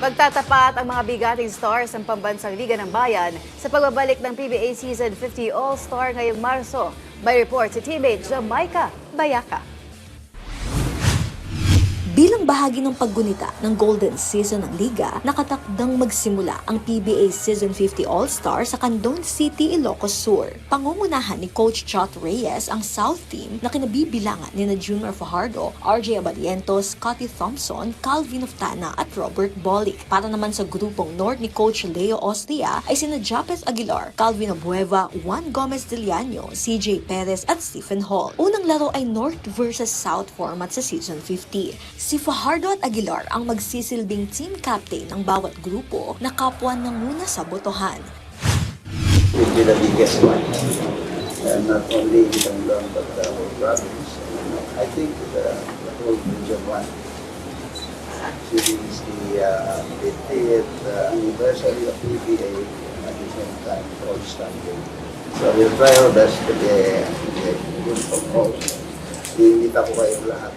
Magtatapat ang mga bigating stars ng Pambansang Liga ng Bayan sa pagbabalik ng PBA Season 50 All-Star ngayong Marso. May report si teammate Jamaica Bayaka. Bilang bahagi ng paggunita ng Golden Season ng Liga, nakatakdang magsimula ang PBA Season 50 All-Star sa Candon City, Ilocos Sur. Pangungunahan ni Coach Chot Reyes ang South Team na kinabibilangan ni Junior Fajardo, RJ Abalientos, Scotty Thompson, Calvin Oftana at Robert Bolick. Para naman sa grupong North ni Coach Leo Ostria ay sina Japes Aguilar, Calvin Abueva, Juan Gomez Diliano, CJ Perez at Stephen Hall. Unang laro ay North versus South format sa Season 50. Si Fajardo at Aguilar ang magsisilbing team captain ng bawat grupo na kapwa nanguna sa botohan. Will be the biggest one, and not only in Tandang but the whole province. I think the whole region one. This is the 50th anniversary of PBA at the same time All-Star Game. So we'll try our best to be good for all. Iimbita ko kayong lahat.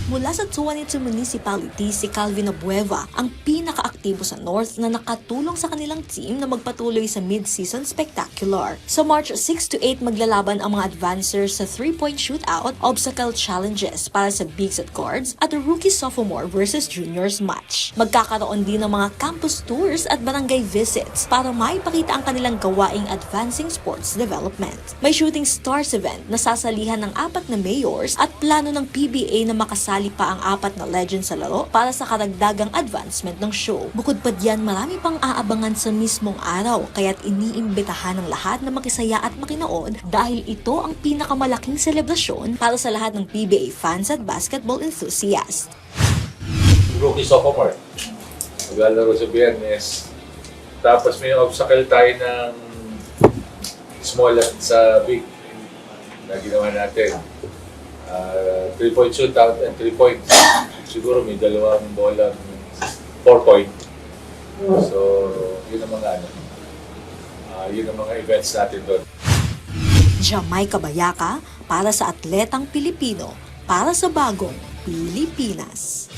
Mula sa 22 municipality, si Calvin Abueva ang pinakaaktibo sa North na nakatulong sa kanilang team na magpatuloy sa mid-season spectacular. Sa March 6 to 8 maglalaban ang mga advancers sa 3-point shootout, obstacle challenges para sa bigs at guards at a rookie-sophomore versus juniors match. Magkakaroon din ng mga campus tours at barangay visits para maipakita ang kanilang gawaing advancing sports development. May shooting stars event na sasalihan ng 4 na mayors at plano ng PBA na makasali pa ang 4 na legends sa laro para sa karagdagang advancement ng show. Bukod pa diyan, marami pang aabangan sa mismong araw, kaya't iniimbitahan ng lahat na makisaya at makinood dahil ito ang pinakamalaking selebrasyon para sa lahat ng PBA fans at basketball enthusiasts. Rookie sophomore. Maglalaro sa Biyernes. Tapos may obstacle tayo ng small at sa big na ginawa natin. 3-point shootout and 3 points. Siguro may dalawang bola, 4-point. So, yun ang mga yun ang mga events natin doon. Jamaica Bayaka para sa atletang Pilipino, para sa bagong Pilipinas.